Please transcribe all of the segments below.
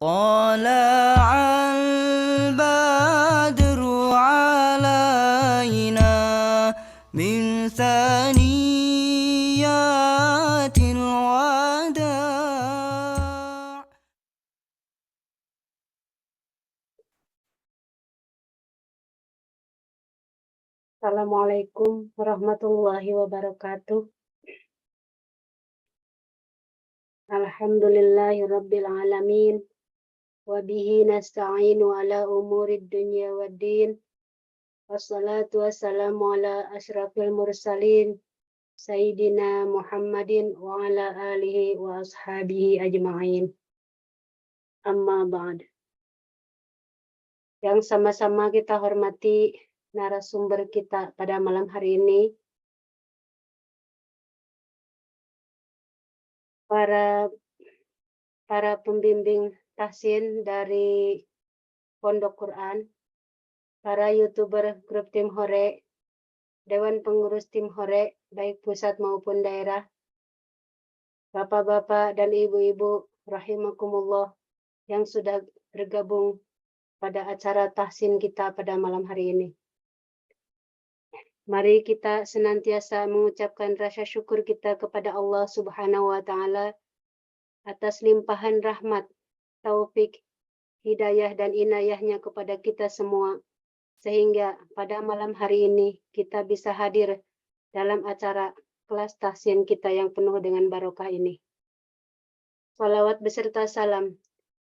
طلع البدر علينا من ثنيات الوداع. Assalamualaikum warahmatullahi wabarakatuh. Alhamdulillahirabbil alamin wa bihi nasta'inu ala umurid dunya waddin. Wassalatu wassalamu ala asyrafil mursalin Sayyidina Muhammadin wa ala alihi wa ashabihi ajma'in. Amma ba'd. Yang sama-sama kita hormati narasumber kita pada malam hari ini, para pembimbing tahsin dari Pondok Quran, para YouTuber grup Tim Hore, Dewan Pengurus Tim Hore, baik pusat maupun daerah, Bapak-bapak dan Ibu-ibu rahimakumullah yang sudah bergabung pada acara tahsin kita pada malam hari ini. Mari kita senantiasa mengucapkan rasa syukur kita kepada Allah Subhanahu wa Ta'ala atas limpahan rahmat, taufik, hidayah dan inayahnya kepada kita semua, sehingga pada malam hari ini kita bisa hadir dalam acara kelas tahsin kita yang penuh dengan barokah ini. Salawat beserta salam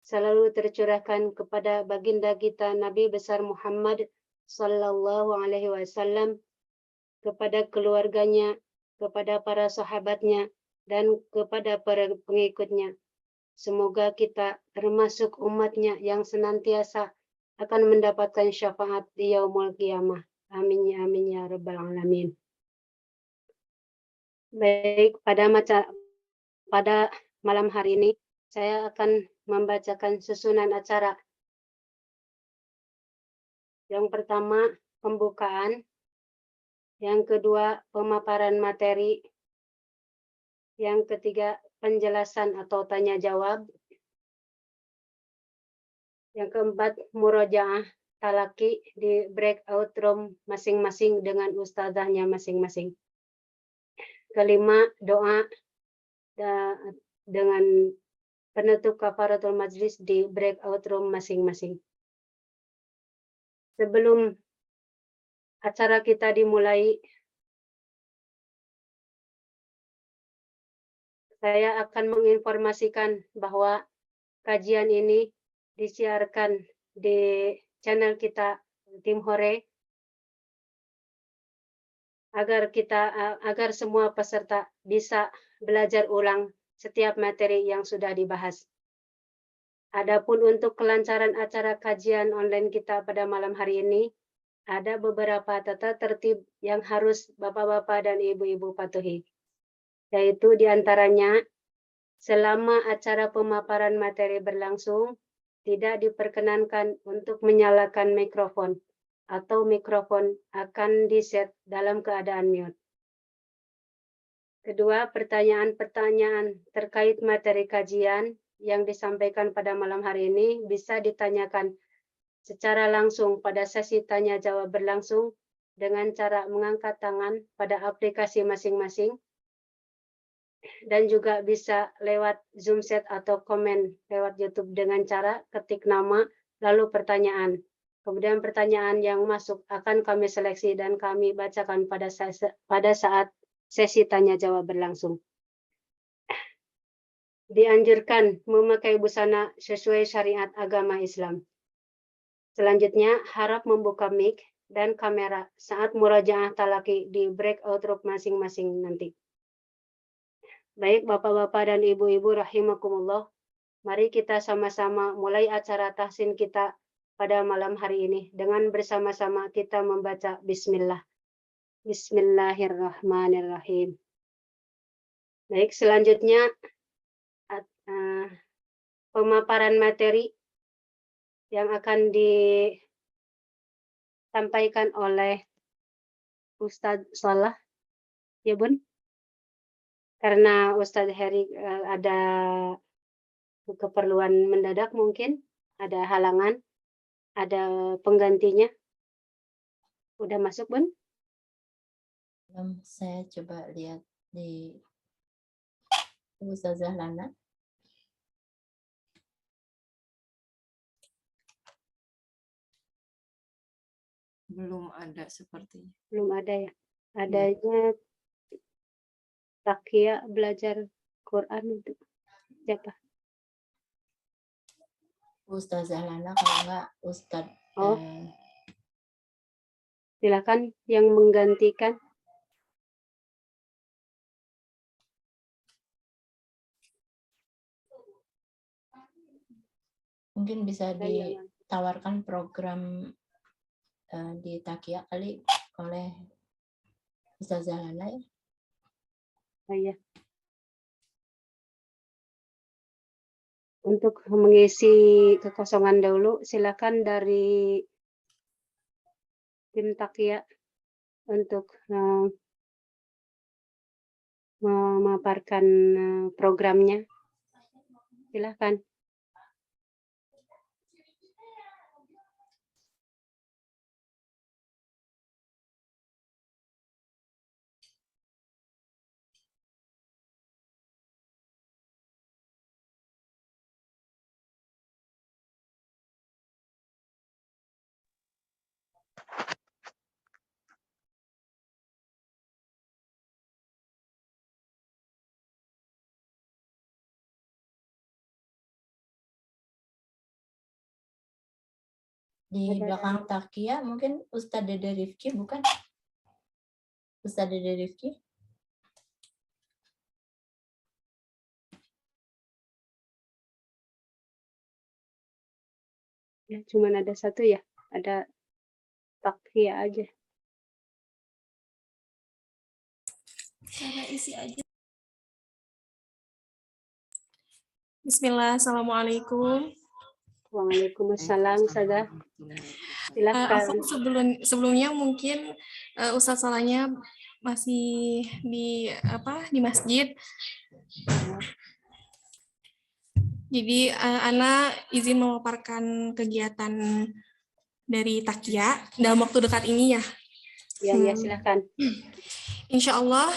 selalu tercurahkan kepada baginda kita Nabi besar Muhammad sallallahu alaihi wasallam, kepada keluarganya, kepada para sahabatnya, dan kepada para pengikutnya. Semoga kita termasuk umatnya yang senantiasa akan mendapatkan syafaat di yaumul qiyamah. Amin ya amin ya rabbal alamin. Baik, pada malam hari ini saya akan membacakan susunan acara. Yang pertama, pembukaan. Yang kedua, pemaparan materi. Yang ketiga, penjelasan atau tanya jawab. Yang keempat, murojaah talaki di breakout room masing-masing dengan ustadzahnya masing-masing. Kelima, doa dengan penutup kafaratul majlis di breakout room masing-masing. Sebelum acara kita dimulai, saya akan menginformasikan bahwa kajian ini disiarkan di channel kita Tim Hore agar semua peserta bisa belajar ulang setiap materi yang sudah dibahas. Adapun untuk kelancaran acara kajian online kita pada malam hari ini, ada beberapa tata tertib yang harus Bapak-bapak dan Ibu-ibu patuhi, yaitu diantaranya, selama acara pemaparan materi berlangsung, tidak diperkenankan untuk menyalakan mikrofon atau mikrofon akan diset dalam keadaan mute. Kedua, pertanyaan-pertanyaan terkait materi kajian yang disampaikan pada malam hari ini bisa ditanyakan secara langsung pada sesi tanya jawab berlangsung dengan cara mengangkat tangan pada aplikasi masing-masing, dan juga bisa lewat Zoom chat atau komen lewat YouTube dengan cara ketik nama lalu pertanyaan. Kemudian pertanyaan yang masuk akan kami seleksi dan kami bacakan pada saat sesi tanya jawab berlangsung. Dianjurkan memakai busana sesuai syariat agama Islam. Selanjutnya, harap membuka mic dan kamera saat murojaah talaki di breakout room masing-masing nanti. Baik, Bapak-bapak dan Ibu-ibu rahimakumullah, mari kita sama-sama mulai acara tahsin kita pada malam hari ini dengan bersama-sama kita membaca Bismillah. Bismillahirrahmanirrahim. Baik, selanjutnya pemaparan materi yang akan disampaikan oleh Ustadz Salah, ya Bun? Karena Ustadz Heri ada keperluan mendadak mungkin, ada halangan, ada penggantinya. Udah masuk, Bun? Belum, saya coba lihat di Ustazah Lana. Belum ada sepertinya. Belum ada ya. Adanya Takia belajar Quran itu siapa? Ustazah Lana, kalau enggak Ustadz Oh. Silakan yang menggantikan. mungkin bisa Saya yang- ditawarkan program di Takia kali oleh Ustazah Lana ya. Oh, iya. Untuk mengisi kekosongan dahulu, silakan dari tim Takia untuk memaparkan programnya. Silakan. Di belakang Takia mungkin Ustadz Dede Rifki, bukan? Ustadz Dede Rifki? Ya, cuman ada satu ya, ada Takia aja. Saya isi aja. Bismillah, Assalamualaikum. Waalaikumsalam, Ustazah. Silakan. Aku sebelumnya mungkin Ustadz salahnya masih di masjid. Jadi Ana izin memaparkan kegiatan dari Takia dalam waktu dekat ini ya. Ya, silakan. Insya Allah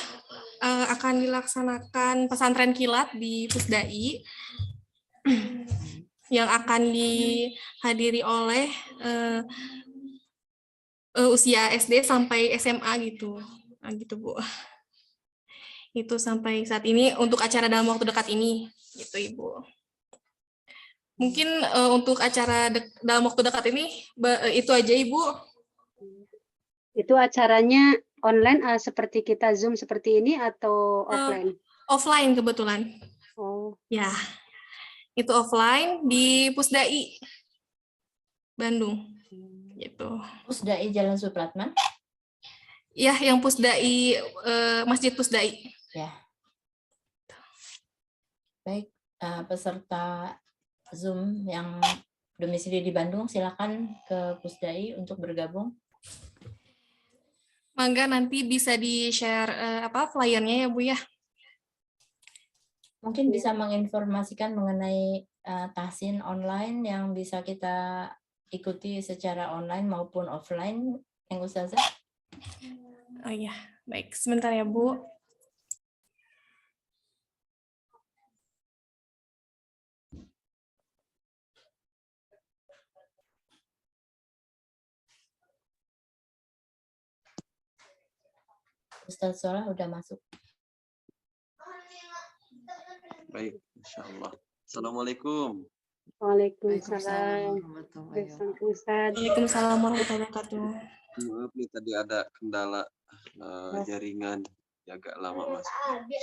akan dilaksanakan pesantren kilat di Pusdai yang akan dihadiri oleh usia SD sampai SMA gitu. Nah, gitu, Bu. Itu sampai saat ini untuk acara dalam waktu dekat ini, gitu, Ibu. Mungkin untuk acara dalam waktu dekat ini itu aja, Ibu. Itu acaranya online seperti kita Zoom seperti ini atau offline? Offline kebetulan. Oh. Ya. Itu offline di Pusdai Bandung. Gitu. Pusdai Jalan Supratman? Ya, yang Pusdai Masjid Pusdai. Ya. Baik, peserta Zoom yang domisili di Bandung silakan ke Pusdai untuk bergabung. Mangga nanti bisa di-share flyernya ya, Bu ya. Mungkin bisa menginformasikan mengenai tahsin online yang bisa kita ikuti secara online maupun offline, yang Ustazah. Oh iya, baik. Sebentar ya, Bu. Ustaz Solah udah masuk. Baik, insya Allah. Assalamualaikum. Waalaikumsalam. Ustaz. Waalaikumsalam warahmatullahi wabarakatuh. Maaf nih tadi ada kendala jaringan, agak lama Mas.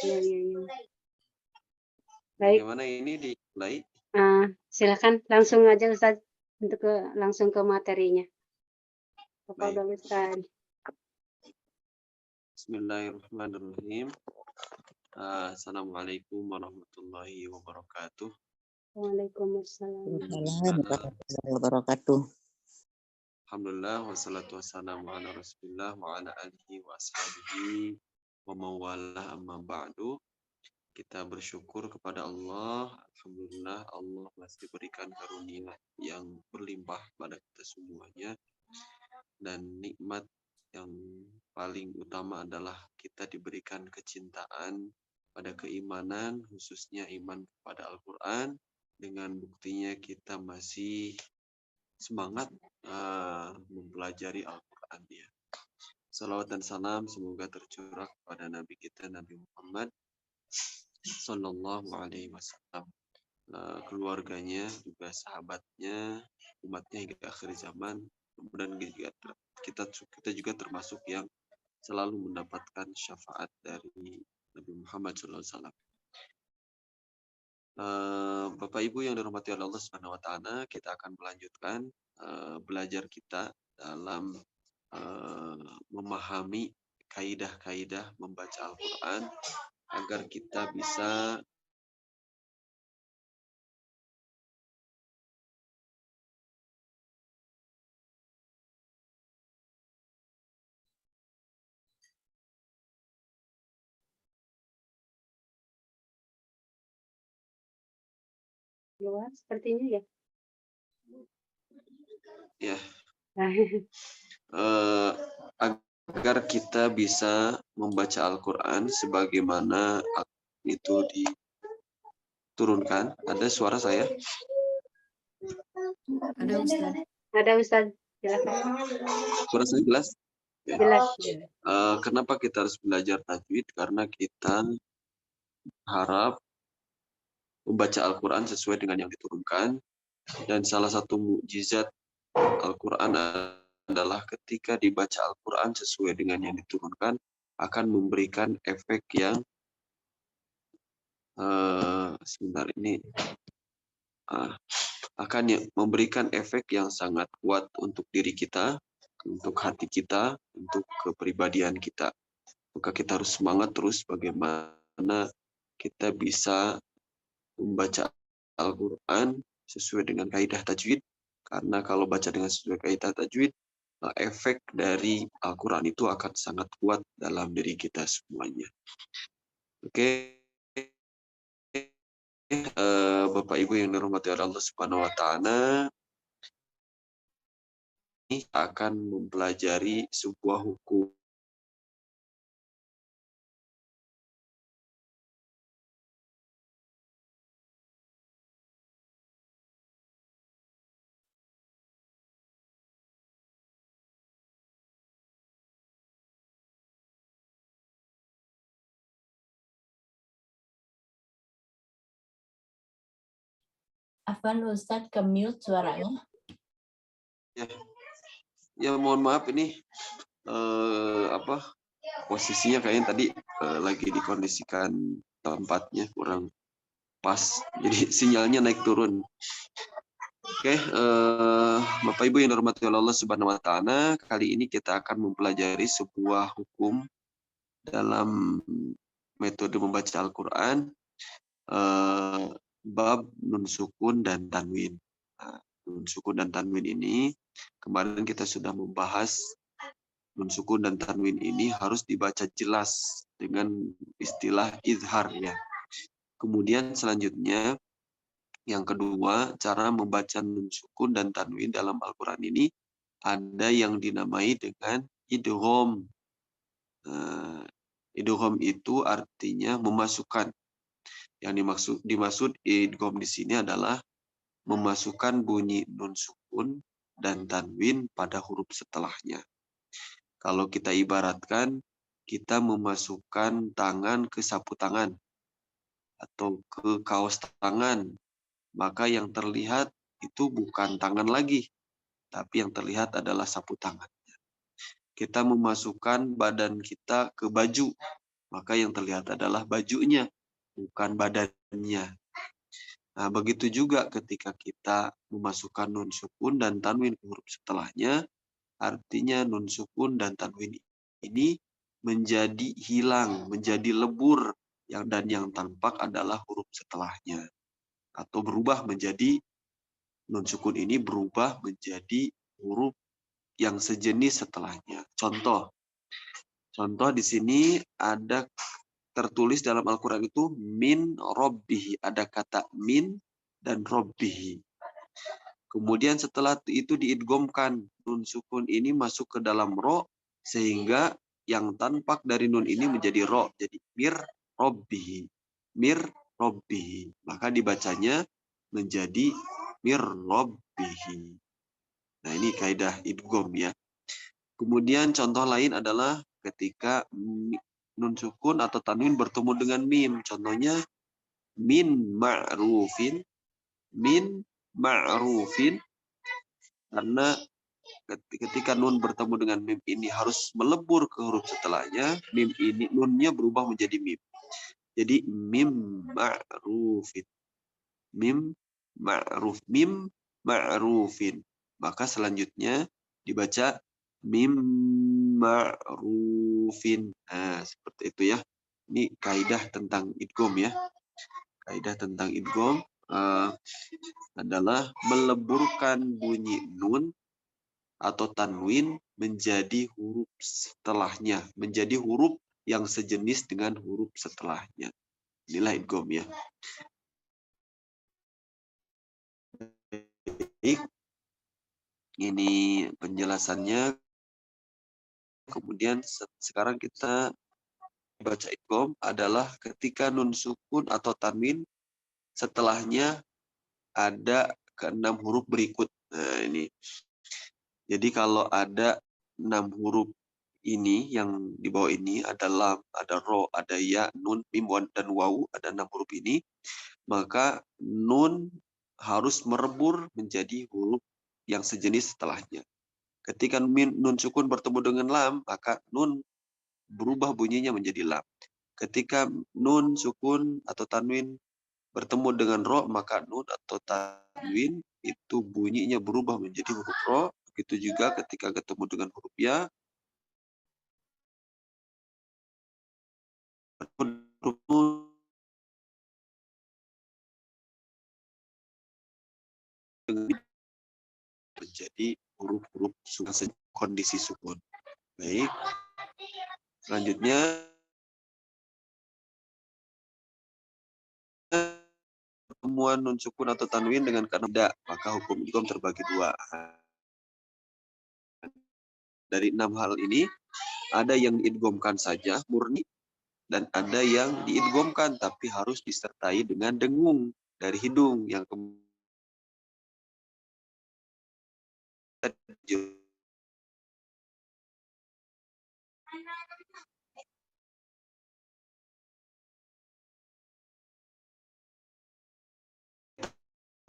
Iya. Baik. Bagaimana ini dimulai? Silakan langsung aja Ustaz untuk langsung ke materinya. Tafadhol Ustaz. Bismillahirrahmanirrahim. Assalamualaikum warahmatullahi wabarakatuh. Waalaikumsalam warahmatullahi wabarakatuh. Alhamdulillah wassalatu wassalamu ala Rasulillah wa ala alihi wa ashabihi wa mawala amma ba'du. kita bersyukur kepada Allah. Alhamdulillah Allah masih berikan karunia yang berlimpah pada kita semuanya. Dan nikmat yang paling utama adalah kita diberikan kecintaan pada keimanan, khususnya iman kepada Al-Quran. Dengan buktinya kita masih semangat mempelajari Al-Quran ya. Salawat dan salam semoga tercurah kepada Nabi kita Nabi Muhammad Sallallahu Alaihi Wasallam, keluarganya juga sahabatnya, umatnya hingga akhir zaman. Kemudian kita juga termasuk yang selalu mendapatkan syafaat dari Nabi Muhammad Sallallahu Alaihi Wasallam. Bapak Ibu yang dirahmati oleh Allah Subhanahu Wa Taala, kita akan melanjutkan belajar kita dalam memahami kaidah-kaidah membaca Al-Quran agar kita bisa Luar sepertinya ya. ya agar kita bisa membaca Al-Quran sebagaimana itu diturunkan. Ada suara saya? Ada Ustaz. Ada Ustaz, silakan. Suara saya jelas? Ya. Jelas. Kenapa kita harus belajar tajwid? Karena kita harap membaca Al-Quran sesuai dengan yang diturunkan. Dan salah satu mukjizat Al-Quran adalah ketika dibaca Al-Quran sesuai dengan yang diturunkan akan memberikan efek yang sebentar ini akan memberikan efek yang sangat kuat untuk diri kita, untuk hati kita, untuk kepribadian kita. Maka kita harus semangat terus bagaimana kita bisa membaca Al-Quran sesuai dengan kaidah tajwid. Karena kalau baca dengan sesuai kaidah tajwid, efek dari Al-Quran itu akan sangat kuat dalam diri kita semuanya. Oke. Bapak Ibu yang dirahmati oleh Allah Subhanahu Wa Taala, ini akan mempelajari sebuah hukum. Afwan Ustadz, ke mute suaranya. Ya mohon maaf ini posisinya kayaknya tadi lagi dikondisikan tempatnya kurang pas, jadi sinyalnya naik turun. Oke, Bapak Ibu yang dirahmati Allah Subhanahu Wa Taala, kali ini kita akan mempelajari sebuah hukum dalam metode membaca Al-Quran, bab nun sukun dan tanwin. Nun sukun dan tanwin ini kemarin kita sudah membahas. Nun sukun dan tanwin ini harus dibaca jelas dengan istilah izhar ya. Kemudian selanjutnya yang kedua, cara membaca nun sukun dan tanwin dalam Al-Quran ini ada yang dinamai dengan idgham. Idgham itu artinya memasukkan. Yang dimaksud idgham di sini adalah memasukkan bunyi nun sukun dan tanwin pada huruf setelahnya. Kalau kita ibaratkan, kita memasukkan tangan ke sapu tangan atau ke kaos tangan, maka yang terlihat itu bukan tangan lagi, tapi yang terlihat adalah sapu tangan. Kita memasukkan badan kita ke baju, maka yang terlihat adalah bajunya, bukan badannya. Nah, begitu juga ketika kita memasukkan nun sukun dan tanwin ke huruf setelahnya, artinya nun sukun dan tanwin ini menjadi hilang, menjadi lebur, dan yang tampak adalah huruf setelahnya. Atau berubah menjadi, nun sukun ini berubah menjadi huruf yang sejenis setelahnya. Contoh di sini ada tertulis dalam Al-Quran itu min robbihi. Ada kata min dan robbihi. Kemudian setelah itu diidgomkan, nun sukun ini masuk ke dalam ro, sehingga yang tanpak dari nun ini menjadi ro. Jadi mir robbihi. Mir robbihi. Maka dibacanya menjadi mir robbihi. Nah ini kaidah idgom ya. Kemudian contoh lain adalah ketika nun sukun atau tanwin bertemu dengan mim. Contohnya min ma'rufin. Min ma'rufin. Karena ketika nun bertemu dengan mim ini harus melebur ke huruf setelahnya. Mim ini, nunnya berubah menjadi mim. Jadi mim ma'rufin. Mim ma'ruf. Mim ma'rufin. Maka selanjutnya dibaca mim ma'rufin. Nah, seperti itu ya. Ini kaidah tentang idgham ya. Kaidah tentang idgham adalah meleburkan bunyi nun atau tanwin menjadi huruf setelahnya, menjadi huruf yang sejenis dengan huruf setelahnya. Inilah idgham ya. Baik. Ini penjelasannya. Kemudian sekarang kita baca idgham adalah ketika nun sukun atau tanwin setelahnya ada ke-6 huruf berikut. Nah, ini. Jadi kalau ada 6 huruf ini yang di bawah ini ada lam, ada ro, ada ya, nun, mim, dan wawu, ada 6 huruf ini, maka nun harus merebur menjadi huruf yang sejenis setelahnya. Ketika nun sukun bertemu dengan lam, maka nun berubah bunyinya menjadi lam. Ketika nun sukun atau tanwin bertemu dengan ro, maka nun atau tanwin itu bunyinya berubah menjadi huruf ro. Begitu juga ketika ketemu dengan huruf ya, menjadi huruf-huruf kondisi sukun. Baik. Selanjutnya pertemuan nun sukun atau tanwin dengan kata maka hukum idgham terbagi 2. Dari 6 hal ini ada yang diidghamkan saja murni dan ada yang diidghamkan tapi harus disertai dengan dengung dari hidung yang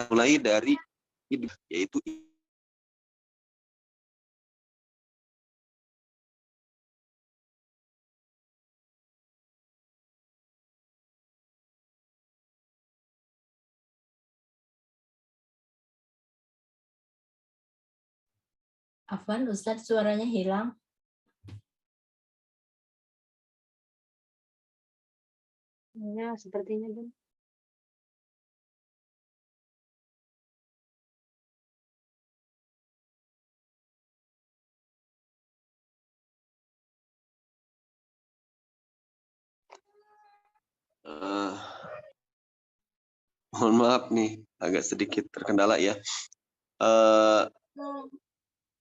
mulai dari yaitu Afwan, Ustadz suaranya hilang. Ya, sepertinya Bun. mohon maaf nih agak sedikit terkendala ya.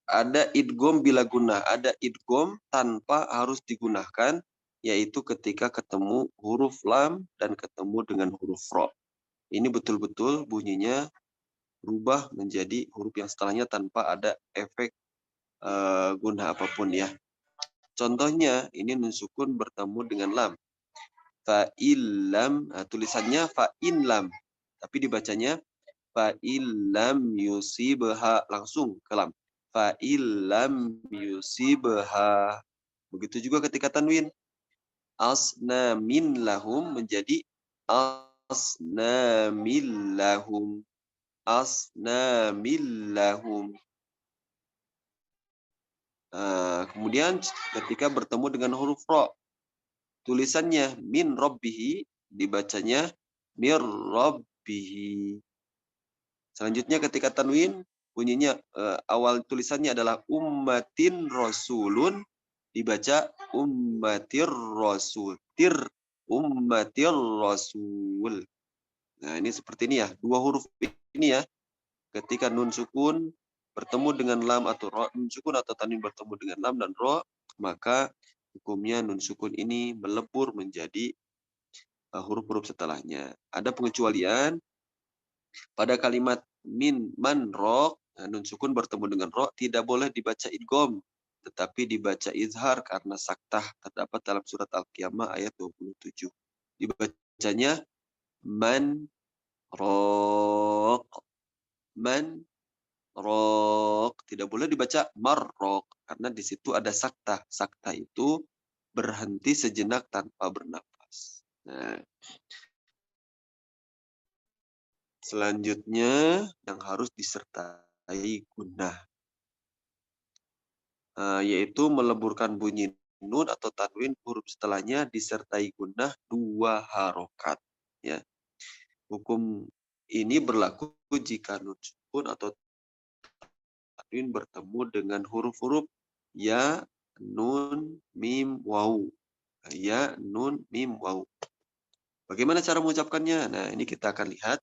Ada idgham bila guna, ada idgham tanpa harus digunakan, yaitu ketika ketemu huruf lam dan ketemu dengan huruf ro. Ini betul-betul bunyinya berubah menjadi huruf yang setelahnya tanpa ada efek guna apapun ya. Contohnya ini nun sukun bertemu dengan lam. Fa'illam, nah, tulisannya fa'in lam, tapi dibacanya fa'illam yusibha, langsung ke lam. Fa'illam yusibha. Begitu juga ketika tanwin. Asnamin lahum menjadi asnamin lahum. Asnamin lahum. Kemudian ketika bertemu dengan huruf ro, tulisannya min robbihi, dibacanya mir robbihi. Selanjutnya ketika tanwin, bunyinya awal tulisannya adalah ummatin rasulun, dibaca ummatir rasul. Tir ummatir rasul. Nah, ini seperti ini ya. Dua huruf ini ya. Ketika nun sukun bertemu dengan lam atau ro, nun sukun atau tanwin bertemu dengan lam dan ro, maka hukumnya nun sukun ini melebur menjadi huruf-huruf setelahnya. Ada pengecualian pada kalimat min man ro, nun sukun bertemu dengan ro tidak boleh dibaca idgham, tetapi dibaca izhar karena saktah terdapat dalam surat Al-Qiyamah ayat 27. Dibacanya man rok, man rok, tidak boleh dibaca marrok karena di situ ada saktah. Saktah itu berhenti sejenak tanpa bernapas. Nah, selanjutnya yang harus disertai gunnah, yaitu meleburkan bunyi nun atau tanwin huruf setelahnya disertai gunnah 2 harokat. Ya. Hukum ini berlaku jika nun sukun atau tanwin bertemu dengan huruf-huruf ya, nun, mim, waw. Ya, nun, mim, waw. Bagaimana cara mengucapkannya? Nah, ini kita akan lihat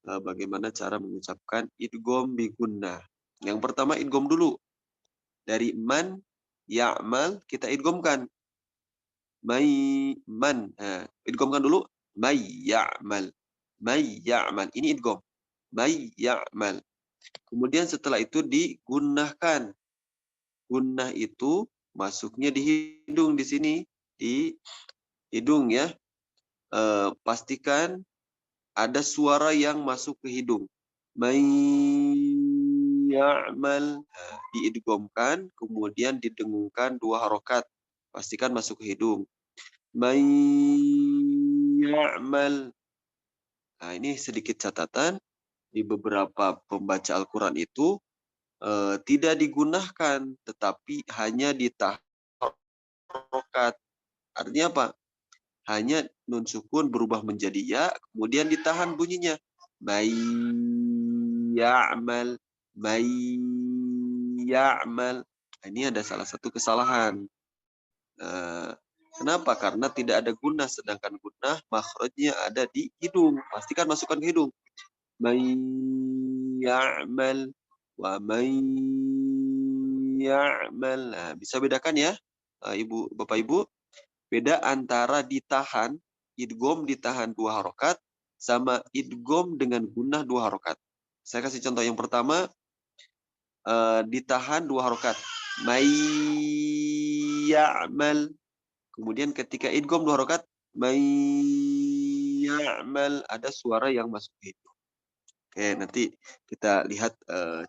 bagaimana cara mengucapkan idgham bi gunnah. Yang pertama idgham dulu. Dari man, ya'mal, kita idghamkan. Man. Nah, idghamkan dulu. May ya'mal. May ya'mal. Ini idgham. May ya'mal. Kemudian setelah itu digunnahkan. Gunnah itu masuknya di hidung di sini. Di hidung ya. Pastikan ada suara yang masuk ke hidung. May ya'mal, diidghamkan, kemudian didengungkan 2 harokat. Pastikan masuk ke hidung. May ya'mal. Nah, ini sedikit catatan. Di beberapa pembaca Al-Quran itu tidak digunakan, tetapi hanya ditahan harokat. Artinya apa? Hanya nun sukun berubah menjadi ya, kemudian ditahan bunyinya. May ya'mal, may ya'mal. Nah, ini ada salah satu kesalahan. Kenapa? Karena tidak ada gunnah, sedangkan gunnah makhrajnya ada di hidung. Pastikan masukkan ke hidung. May ya'mal wa may ya'mal. Nah, bisa bedakan ya, Ibu, Bapak Ibu, beda antara ditahan, idgham ditahan 2 harokat, sama idgham dengan gunnah 2 harokat. Saya kasih contoh yang pertama, ditahan 2 harokat. May ya'mal. Kemudian ketika idgham 2 harokat, may ya'mal, ada suara yang masuk ke hidung. Oke, nanti kita lihat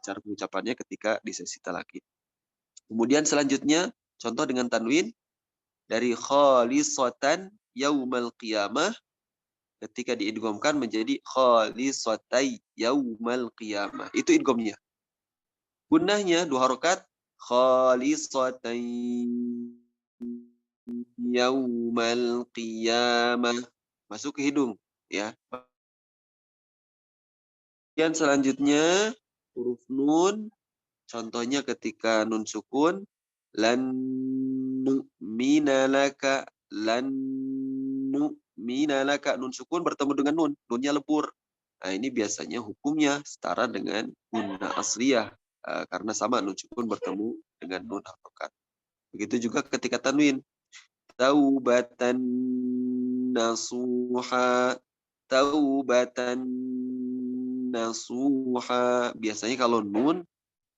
cara pengucapannya ketika di sesi talaqin. Kemudian selanjutnya, contoh dengan tanwin, dari khalisatan yaumal qiyamah, ketika diidghamkan menjadi khalisatai yaumal qiyamah. Itu idghamnya. Gunnahnya 2 harokat, khalisatai yaumal qiyamah. Masuk ke hidung, ya. Kemudian selanjutnya huruf nun, contohnya ketika nun sukun, lan nu'mina laka, lan nu'mina laka, nun sukun bertemu dengan nun, nunnya lebur. Nah, ini biasanya hukumnya setara dengan gunnah asliyah, karena sama nun sukun bertemu dengan nun harokat. Begitu juga ketika tanwin, taubatan nasuha, taubatan nasuha. Biasanya kalau nun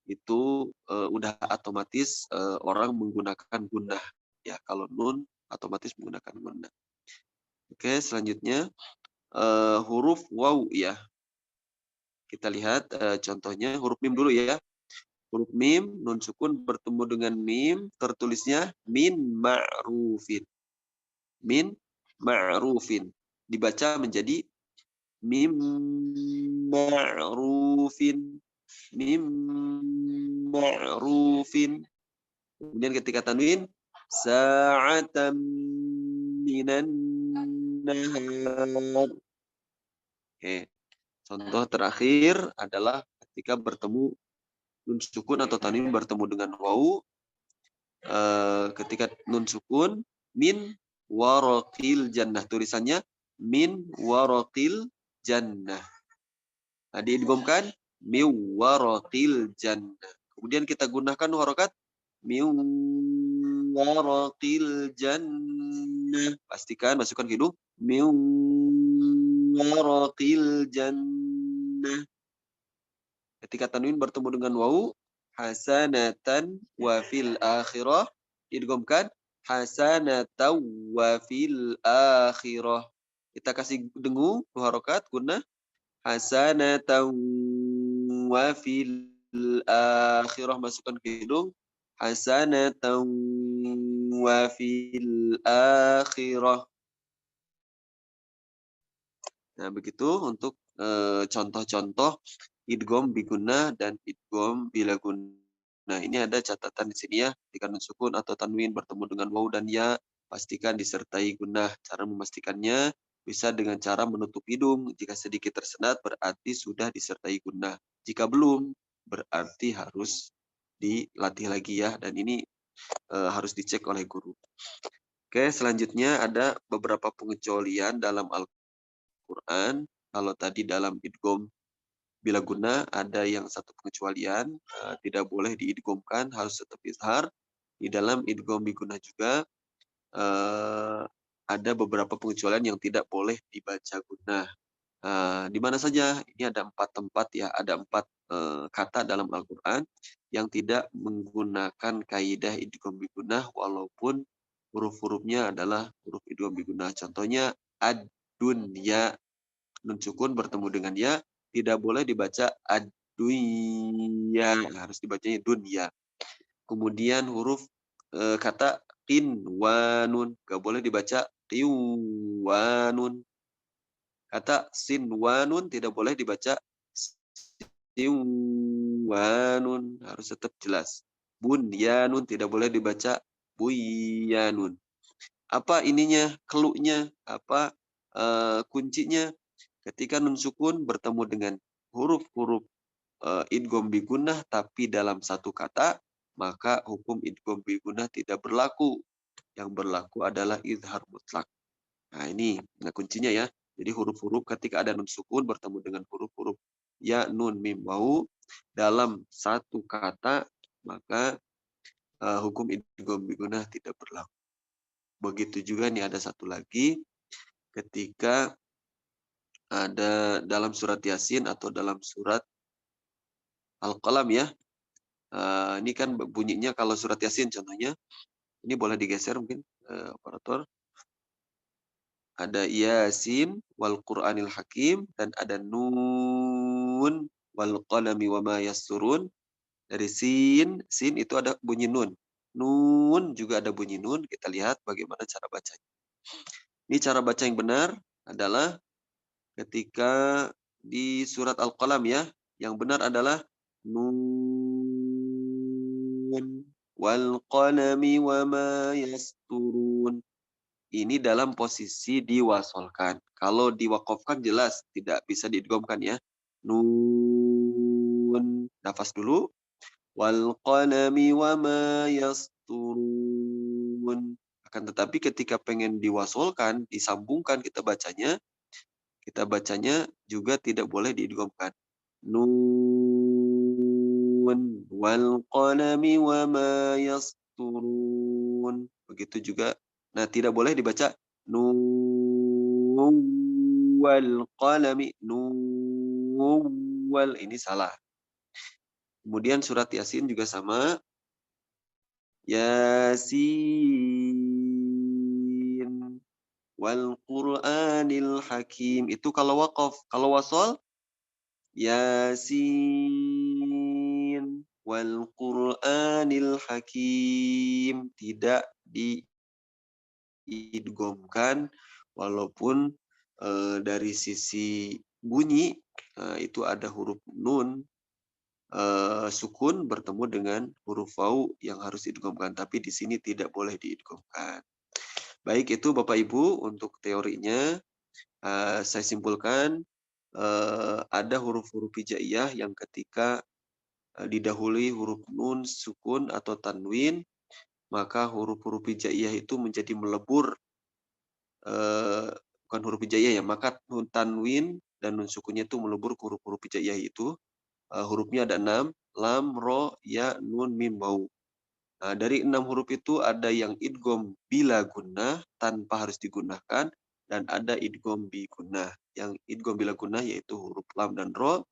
itu udah otomatis orang menggunakan gunnah. Ya, kalau nun otomatis menggunakan gunnah. Oke, selanjutnya huruf waw ya. Kita lihat contohnya huruf mim dulu ya. Huruf mim, nun sukun bertemu dengan mim, tertulisnya min ma'rufin. Min ma'rufin. Dibaca menjadi mim ma'rufin. Mim ma'rufin. Kemudian ketika tanwin, sa'atan minan nahar. Oke. Contoh terakhir adalah ketika bertemu nun sukun atau tanwin bertemu dengan waw. Ketika nun sukun, min waraqil jannah. Tulisannya min waraqil jannah. Nah, diidghamkan min waraqil jannah. Kemudian kita gunakan harokat min waraqil jannah. Pastikan masukkan ke hidung. Min waraqil jannah. Ketika tanwin bertemu dengan wawu, hasanatan wa fil akhirah, diidghamkan hasanatan wa fil akhirah. Kita kasih dengung dua harokat guna hasanatan wa fil akhirah, masukkan ke hidung. Hasanatan wa fil akhirah. Nah, begitu untuk contoh-contoh idgham biguna dan idgham bila guna. Nah, ini ada catatan di sini ya. Ketika nun sukun atau tanwin bertemu dengan waw dan ya, pastikan disertai gunnah. Cara memastikannya bisa dengan cara menutup hidung. Jika sedikit tersendat berarti sudah disertai gunnah. Jika belum berarti harus dilatih lagi ya. Dan ini harus dicek oleh guru. Oke, selanjutnya ada beberapa pengecualian dalam Al-Quran. Kalau tadi dalam idgham bila guna ada yang satu pengecualian, tidak boleh diidghamkan, harus tetap izhar. Di dalam idgham biguna juga ada beberapa pengecualian yang tidak boleh dibaca guna. Di mana saja? Ini ada 4 tempat ya, ada 4 kata dalam Al-Quran yang tidak menggunakan kaidah idgham biguna walaupun huruf-hurufnya adalah huruf idgham biguna. Contohnya ad-dunya, nun sukun bertemu dengan ya, tidak boleh dibaca ad-dunya, harus dibacanya dunya. Kemudian huruf kata qinwanun, gak boleh dibaca qiwanun. Kata sinwanun tidak boleh dibaca sinwanun, harus tetap jelas. Bunyanun tidak boleh dibaca buyanun. Apa ininya, keluknya, apa kuncinya? Ketika nun sukun bertemu dengan huruf-huruf idgham bigunnah tapi dalam satu kata, maka hukum idgham bigunnah tidak berlaku. Yang berlaku adalah izhar mutlak. Nah, ini kuncinya ya. Jadi huruf-huruf ketika ada nun sukun bertemu dengan huruf-huruf ya, nun, mim, wawu dalam satu kata, maka hukum idgham bigunnah tidak berlaku. Begitu juga nih ada satu lagi ketika ada dalam surat Yasin atau dalam surat Al-Qalam ya. Ini kan bunyinya kalau surat Yasin contohnya. Ini boleh digeser mungkin operator. Ada Yasin wal Qur'anil Hakim dan ada Nun wal qalami wa ma yasturun. Dari sin itu ada bunyi nun. Nun juga ada bunyi nun. Kita lihat bagaimana cara bacanya. Ini cara baca yang benar adalah ketika di surat Al-Qalam ya, yang benar adalah nun wal qalami wa ma yasturun. Ini dalam posisi diwasolkan. Kalau diwakofkan jelas tidak bisa diidghamkan ya. Nun, nafas dulu. Wal qalami wa ma yasturun. Akan tetapi ketika pengen diwasolkan, disambungkan kita bacanya juga tidak boleh diidghamkan. Nun wal qalami wa ma yasturun. Begitu juga. Nah, tidak boleh dibaca nun wal qalami, nun wal, ini salah. Kemudian surat Yasin juga sama. Yasin wal Qur'anil Hakim. Itu kalau waqaf. Kalau wasol, Yasin wal Qur'anil Hakim. Tidak diidghamkan walaupun dari sisi bunyi itu ada huruf nun sukun bertemu dengan huruf waw yang harus diidghamkan, tapi di sini tidak boleh diidghamkan. Baik, itu Bapak Ibu untuk teorinya. Saya simpulkan ada huruf-huruf hijaiyah yang ketika didahului huruf nun, sukun atau tanwin, maka huruf-huruf hijaiyah itu menjadi melebur bukan huruf hijaiyah ya, maka nun tanwin dan nun sukunnya itu melebur ke huruf-huruf hijaiyah itu. Hurufnya ada 6, lam, ro, ya, nun, mim, wau. Nah, dari 6 huruf itu ada yang idgham bila gunnah tanpa harus digunakan, dan ada idgham bi gunnah. Yang idgham bila gunnah yaitu huruf lam dan ro,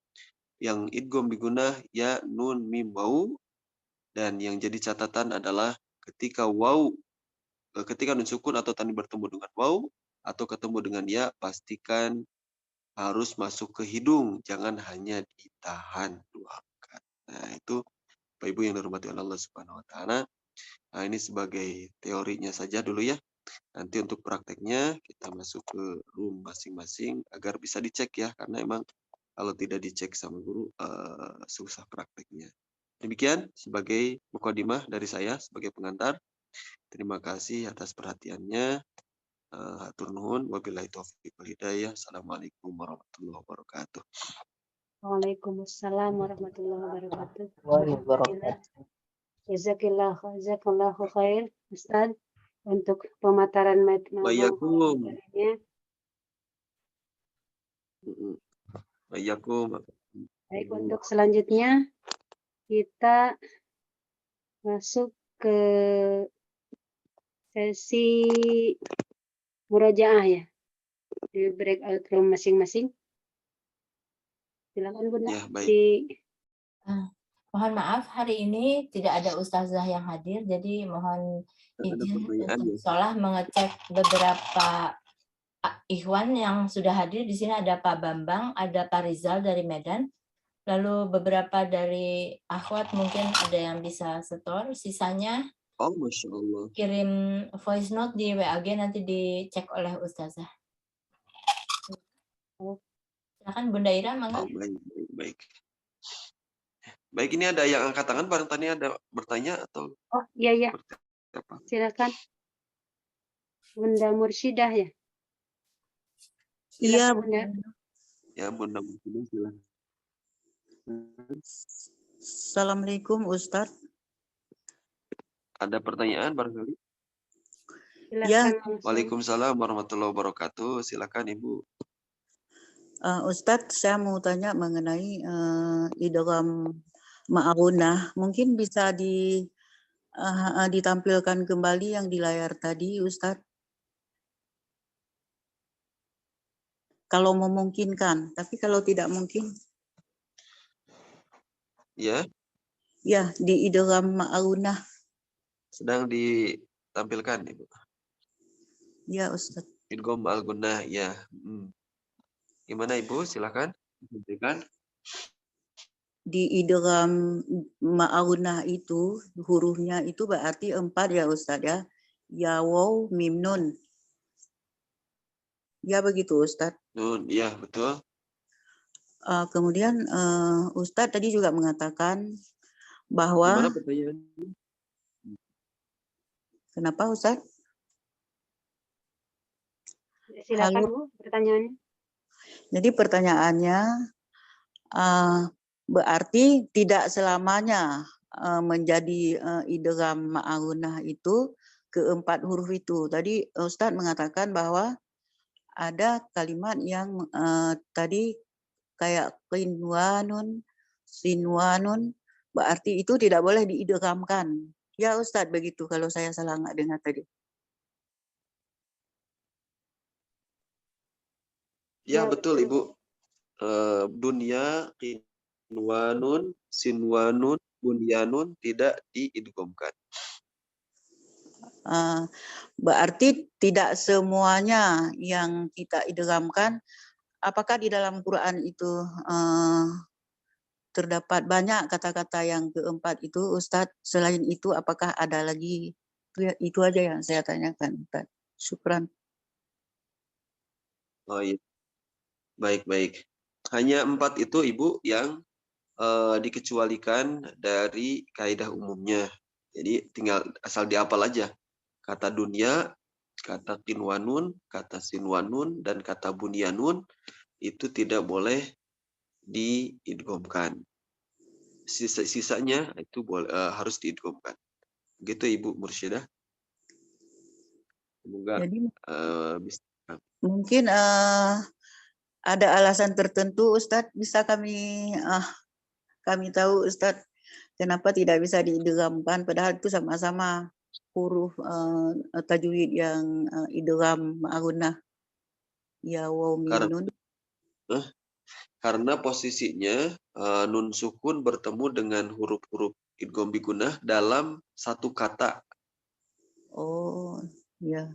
yang idgham bi gunnah ya, nun, mim, wau. Dan yang jadi catatan adalah ketika nun sukun atau tanwin bertemu dengan wau atau ketemu dengan ya, pastikan harus masuk ke hidung, jangan hanya ditahan 2 harokat. Nah, itu Bapak Ibu yang dirahmati oleh Allah Subhanahu wa taala. Nah, ini sebagai teorinya saja dulu ya. Nanti untuk prakteknya kita masuk ke room masing-masing agar bisa dicek ya, karena emang kalau tidak dicek sama guru susah prakteknya. Demikian sebagai mukadimah dari saya sebagai pengantar. Terima kasih atas perhatiannya. Hatur nuhun, wabillahi taufiq wal hidayah. Assalamualaikum warahmatullahi wabarakatuh. Waalaikumsalam warahmatullahi wabarakatuh. Wabarakatuh. Jazakallahu khair, Ustaz, untuk pemaparan Wa'alaikum. materinya. Wa'alaikum. Baik, untuk selanjutnya kita masuk ke sesi murojaah ya, di breakout room masing-masing. Silakan Bunda. Ya, baik. Mohon maaf, hari ini tidak ada ustazah yang hadir, jadi mohon Ada izin pertanyaan untuk ya? sholah mengecek beberapa ikhwan yang sudah hadir. Di sini ada Pak Bambang, ada Pak Rizal dari Medan, lalu beberapa dari akhwat mungkin ada yang bisa setor, sisanya Oh, Masya Allah. kirim voice note di WAG, nanti dicek oleh ustazah. Silakan Bunda Ira, mangga. Oh, baik. Baik, ini ada yang angkat tangan, barangkali ada bertanya atau Oh, iya. apa? Silakan. Bunda Mursyidah ya? Iya, Silakan Bunda. Ya, Bunda Mursyidah, silakan. Assalamualaikum Ustadz. Ada pertanyaan barangkali? Silakan Ya. langsung. Waalaikumsalam warahmatullahi wabarakatuh. Silakan Ibu. Ustadz, saya mau tanya mengenai idgham ma'unah. Mungkin bisa ditampilkan kembali yang di layar tadi, Ustadz. Kalau memungkinkan, tapi kalau tidak mungkin, Ya, ya di idgham ma'unah. sedang ditampilkan Ibu. Ya, Ustadz. Idgham al-gunnah, ya. Gimana Ibu? Silakan ditampilkan. Di idgham ma'unah itu hurufnya itu berarti 4 ya Ustadz ya. Ya, waw, mim, nun. Ya begitu Ustadz. Nun, ya betul. Kemudian Ustadz tadi juga mengatakan bahwa Gimana pertanyaannya? kenapa Ustadz? Silakan Halo. Bu, pertanyaannya. Jadi pertanyaannya berarti tidak selamanya menjadi idgham ma'unah itu keempat huruf itu. Tadi Ustadz mengatakan bahwa ada kalimat yang tadi kayak qinwanun, sinwanun, berarti itu tidak boleh diidghamkan. Ya Ustadz begitu kalau saya salah nggak dengar tadi. Ya, betul Ibu. Dunya, qinwanun, sinwanun, bunyanun tidak diidghamkan. Berarti tidak semuanya yang kita idghamkan. Apakah di dalam Quran itu terdapat banyak kata-kata yang keempat itu, Ustadz? Selain itu, apakah ada lagi? Itu aja yang saya tanyakan, Ustadz. Syukran. Oh iya. Baik. Hanya 4 itu Ibu yang dikecualikan dari kaidah umumnya. Jadi tinggal asal dihafal aja. Kata dunia, kata qinwanun, kata sinwanun, dan kata bunyanun itu tidak boleh diidghamkan. Sisanya itu harus diidghamkan. Begitu Ibu Mursyidah. Semoga Jadi, bisa Mungkin ada alasan tertentu, Ustadz, bisa kami tahu, Ustadz, kenapa tidak bisa diidghamkan, padahal itu sama-sama huruf tajwid yang idgham ma'gunah, ya waw mim Karena, nun. karena posisinya nun sukun bertemu dengan huruf-huruf idgham bigunah dalam satu kata. Oh, ya.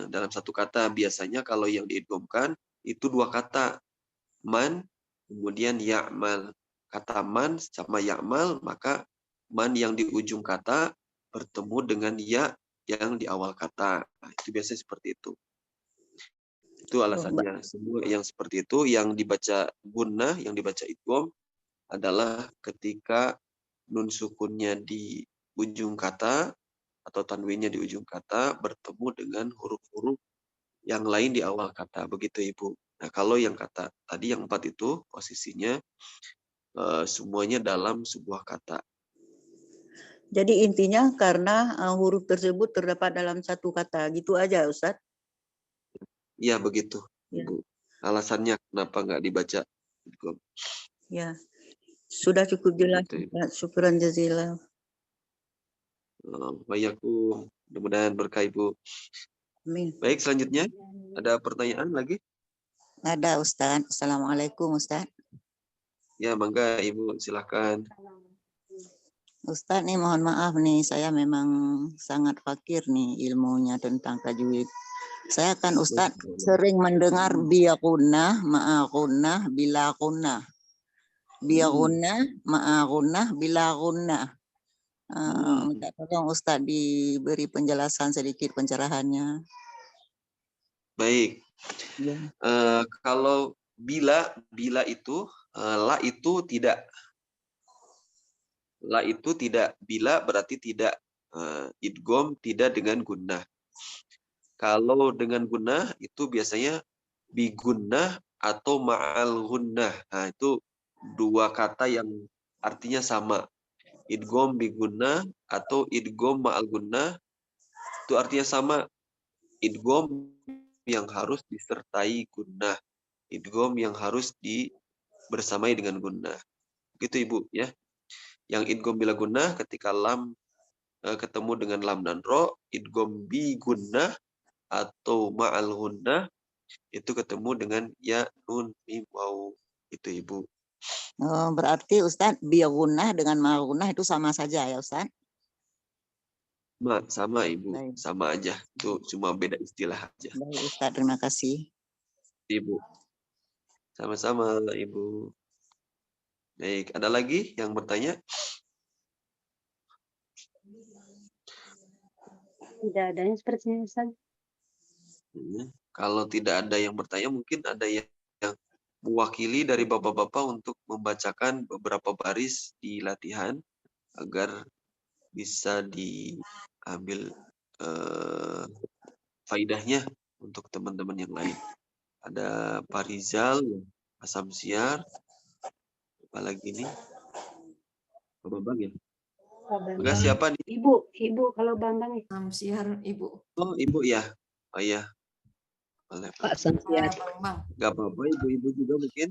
Dalam satu kata. Biasanya kalau yang diidghamkan itu dua kata. Man, kemudian ya'mal. Kata man sama ya'mal, maka man yang di ujung kata bertemu dengan ya yang di awal kata. Nah, itu biasanya seperti itu. Itu alasannya. Semua yang seperti itu, yang dibaca gunnah, yang dibaca idgham adalah ketika nun sukunnya di ujung kata atau tanwinnya di ujung kata bertemu dengan huruf-huruf yang lain di awal kata. Begitu Ibu. Nah, kalau yang kata tadi yang 4 itu posisinya semuanya dalam sebuah kata. Jadi intinya karena huruf tersebut terdapat dalam satu kata, gitu aja, Ustadz? Iya, begitu, Ya. Ibu. Alasannya kenapa nggak dibaca. Ya, sudah cukup jelas. Begitu, Ibu. Syukran jazilah. Wayakum. Mudah-mudahan berkah Ibu. Amin. Baik, selanjutnya ada pertanyaan lagi? Ada, Ustadz. Assalamualaikum, Ustadz. Ya, mangga Ibu, silakan. Ustadz nih, mohon maaf nih, saya memang sangat fakir nih ilmunya tentang tajwid. Saya kan Ustadz sering mendengar biakunah, ma'akunah, bilakunah. Biakunah, ma'akunah, bilakunah. Minta tolong Ustadz diberi penjelasan sedikit pencerahannya. Baik. Ya. Kalau bila itu la itu tidak. La itu tidak. Bila berarti tidak. Idgham tidak dengan gunnah. Kalau dengan gunnah itu biasanya bigunnah atau ma'al gunnah. Nah, itu dua kata yang artinya sama. Idgham bigunnah atau idgham ma'al gunnah itu artinya sama. Idgham yang harus disertai gunnah. Idgham yang harus bersamai dengan gunnah. Gitu Ibu ya. Yang idgham bila gunnah ketika lam ketemu dengan lam dan ro, idgham bi gunnah atau ma'al gunnah itu ketemu dengan ya nun mim waw. Itu Ibu. Berarti Ustadz biagunah dengan ma'agunah itu sama saja ya Ustadz? Sama Ibu. Baik. Sama aja. Itu cuma beda istilah aja. Baik Ustadz, terima kasih. Ibu. Sama-sama Ibu. Baik, ada lagi yang bertanya? Tidak ada yang sepertinya, Ustaz. Kalau tidak ada yang bertanya, mungkin ada yang mewakili dari bapak-bapak untuk membacakan beberapa baris di latihan agar bisa diambil faidahnya untuk teman-teman yang lain. Ada Pak Rizal, Pak Samsiar, apalagi ini? Pak Bambang ya? Enggak, siapa nih? Ibu kalau Bambang. Samsiar Ibu. Oh, Ibu ya. Oh iya. Boleh, Pak. Pak Samsiar. Bambang. Enggak apa-apa, ibu-ibu juga mungkin.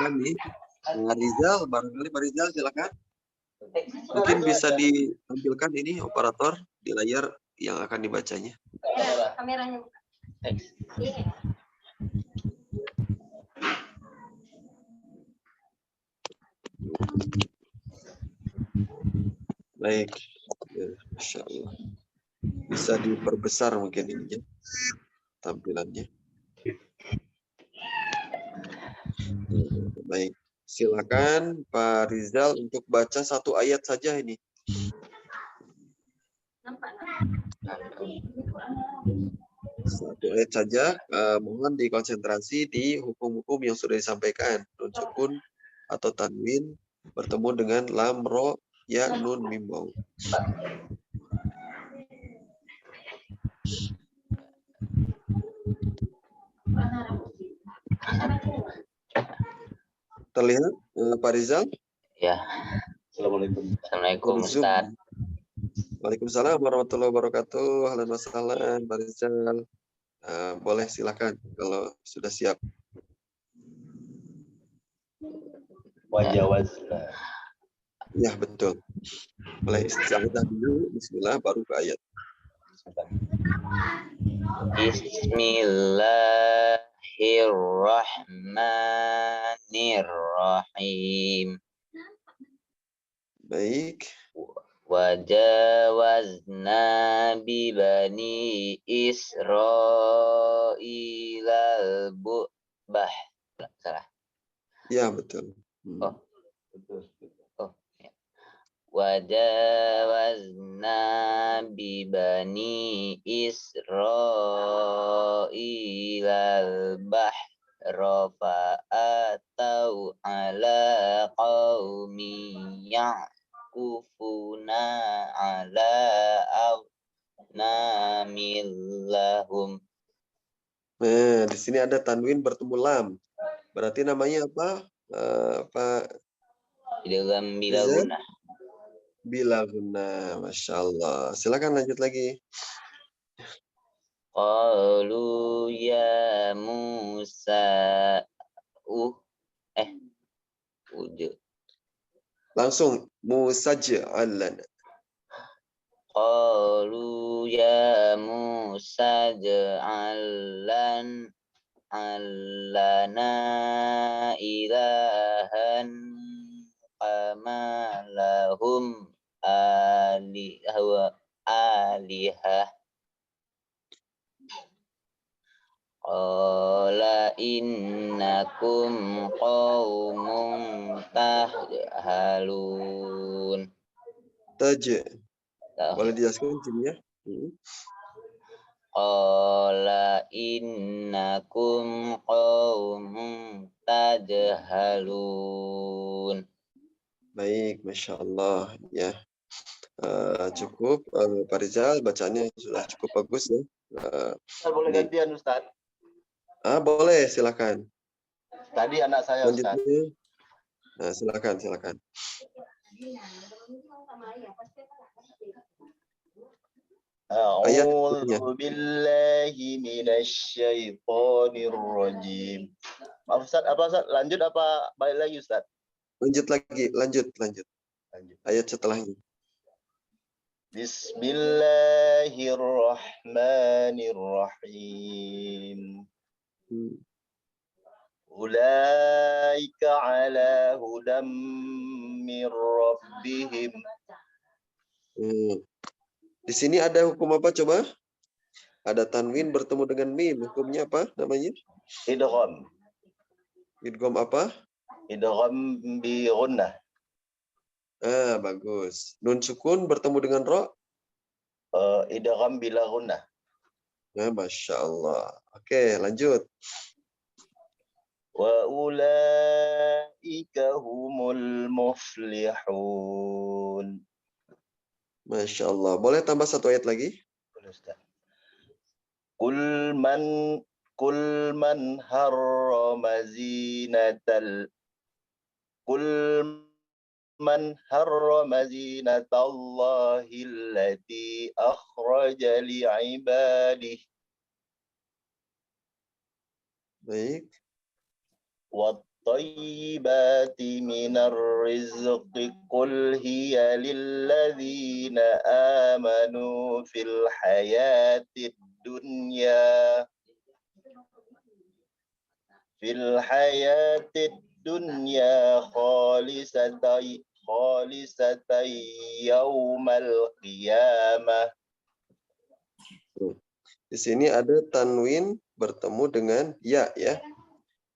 Kami, Pak Rizal, barangkali Pak Rizal silakan. Mungkin bisa ditampilkan ini operator di layar yang akan dibacanya. Kameranya. Baik, ya, Masya Allah. Bisa diperbesar mungkin ininya, tampilannya. Baik, silakan Pak Rizal untuk baca satu ayat saja ini. Satu ayat saja, mohon dikonsentrasi di hukum-hukum yang sudah disampaikan. Nun sukun atau tanwin bertemu dengan lam, ro, ya, nun, mim, waw. Terlihat Pak Rizal? Ya, Assalamualaikum Zoom. Ustaz. Waalaikumsalam warahmatullahi wabarakatuh. Ahlan wa sahlan, Pak Rizal. Boleh silakan kalau sudah siap. Wajawazna. Ya, betul. Mulai isti'adzah dulu, bismillah, baru ke ayat. Bismillahirrahmanirrahim. Baik. Wajawazna bi bani Israil al-bah. Salah. Ya, betul. Oh. Oh, ya. Wajawazna bi bani Israil al-bahra fa'atau ala qaumi ya'kufuna ala awnamin lahum. Nah, di sini ada tanwin bertemu lam. Berarti namanya apa? Pak Dalam bila Rizal? guna. Bila guna, Masya Allah. Silakan lanjut lagi. Qalu ya Musa Langsung musaj'al lana. Qalu ya Musa ja'alan alana ilahan kama lahum alihah. Qala innakum qaumun tahjalun. Boleh dijelaskan jimnya? Qala innakum qaumun tajhalun. Baik, Masya Allah. Ya. Cukup, Pak Rizal, bacaannya sudah cukup bagus ya. Boleh gantian Ustaz? Boleh, silakan. Tadi anak saya Ustaz. Lanjutnya. Nah, silakan. A'udzu billahi minasy syaithanir rajim. Maaf Ustaz, apa Ustaz? Lanjut apa balik lagi Ustaz? Lanjut. Ayat setelahnya. Bismillahirrahmanirrahim. Ulaika ala hudam mir rabbihim. Di sini ada hukum apa coba? Ada tanwin bertemu dengan mim. Hukumnya apa namanya? Idgham. Idgham apa? Idgham bi gunnah. Bagus. Nun sukun bertemu dengan ro? Idgham bila gunnah. Masya Allah. Oke, lanjut. Wa ulaika humul muflihun. Masya Allah. Boleh tambah satu ayat lagi? Kul man harrama zinatal zinatallahi allati akhraja li'ibadihi. Baik. والطيبات من الرزق قل هي للذين آمنوا في الحياة الدنيا خالصة يوم القيامة. Di sini ada tanwin bertemu dengan ya.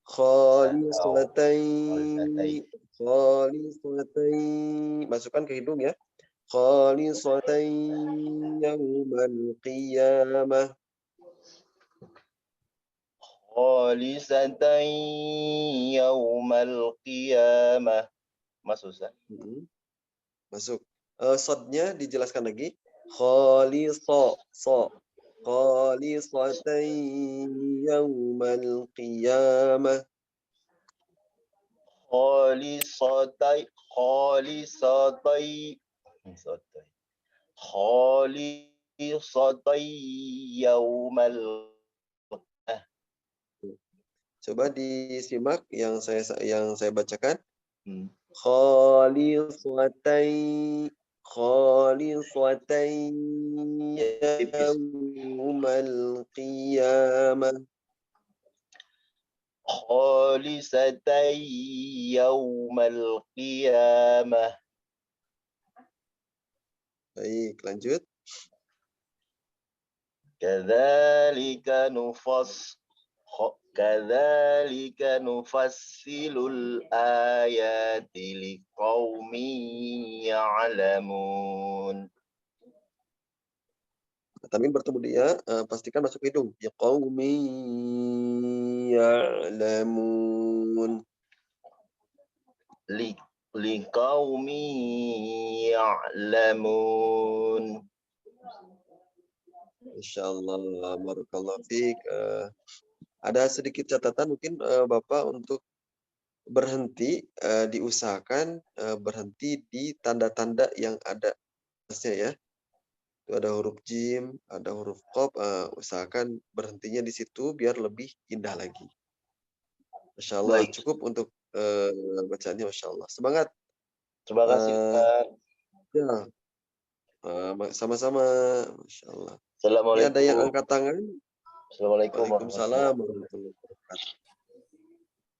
Khalisatai. Masukkan ke hidung ya. Khalisatai yaumal qiyamah. Khalisatan yaumal qiyamah. Masuk Ustaz? Masuk. Sodnya dijelaskan lagi. Khalisatan yaumal qiyamah. khalisatai yaumal. Coba disimak yang saya bacakan. Khalisatai yaumal qiyamah. Khalisatai yaumal qiyamah. Baik, lanjut. Kadzalika nufassilul ayati liqaumin ya'lamun. Tamin bertemu dia, pastikan masuk hidung. Ya qaumin ya'lamun. Liqaumin ya'lamun. Insyaallah, barakallahu fiik. Ada sedikit catatan mungkin Bapak untuk berhenti, diusahakan berhenti di tanda-tanda yang ada ya. Itu ada huruf jim, ada huruf qaf, usahakan berhentinya di situ biar lebih indah lagi. Masya Allah, Baik. cukup untuk bacaannya, Masya Allah. Semangat. Terima kasih Ustaz. Ya, sama-sama, Masya Allah. Ini Assalamualaikum. ada yang angkat tangan. Assalamualaikum Waalaikumsalam warahmatullahi wabarakatuh.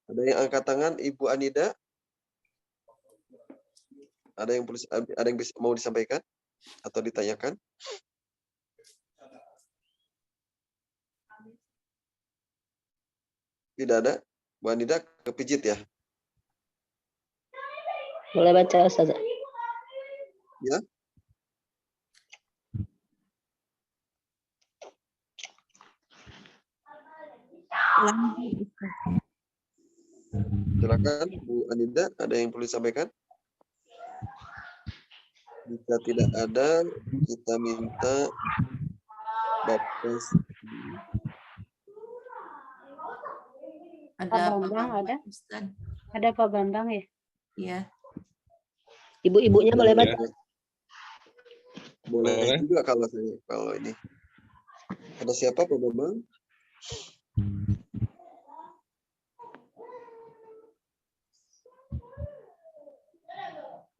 Ada yang angkat tangan, Ibu Anida? Ada yang mau disampaikan atau ditanyakan? Tidak ada? Bu Anida kepijit ya? Boleh baca Ustaz? Ya. Silakan Bu Anida, ada yang perlu disampaikan? Jika tidak ada, kita minta Bapak. Ada Pak Pak Bambang ada? Ustaz? Ada Pak Bambang ya? Iya. Ibu-ibunya boleh baca? Boleh juga kalau ini. Ada siapa Pak Bambang?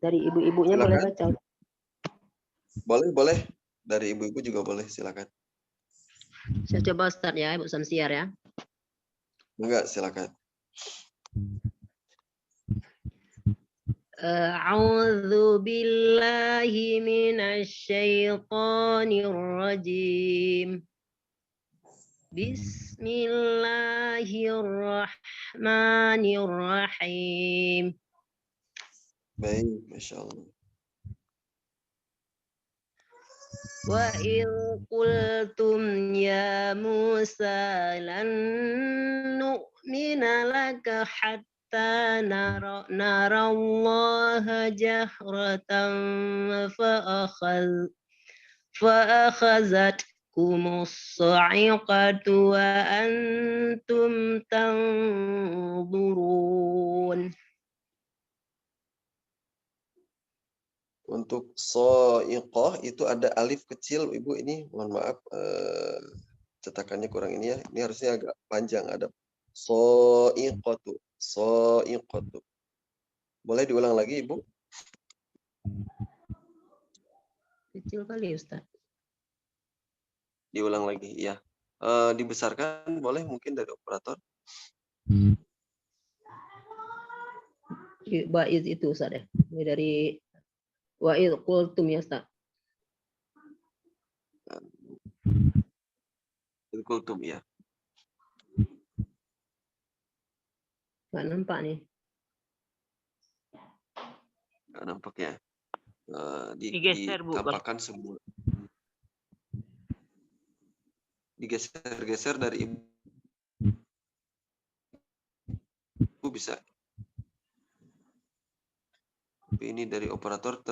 Dari ibu-ibunya boleh baca? Boleh. Dari ibu-ibu juga boleh, silakan. Saya coba Ustaz ya, Ibu Samsiar ya. Enggak, silakan. A'udzu billahi minasy syaithanir rajim. Bismillahirrahmanirrahim. Baik, Masya Allah. Wa in qultum ya Musa lan nu'mina laka hatta nara Allah jahratan fa'akhazatkumus sa'iqatu wa antum tanzurun. Untuk so'iqah itu ada alif kecil, Ibu. Ini mohon maaf, cetakannya kurang ini ya. Ini harusnya agak panjang. Ada so'iqatu. Boleh diulang lagi, Ibu? Kecil kali Ustaz. Diulang lagi, ya. Dibesarkan boleh mungkin dari operator. Baiz itu Ustaz ya. Ini dari wa id qultum ya Ustaz. Kultum ya. Nggak nampak nih. Nggak nampak ya. Digeser, Bu. Ditampakkan semua. Digeser-geser dari Ibu. Ibu bisa. Tapi ini dari operator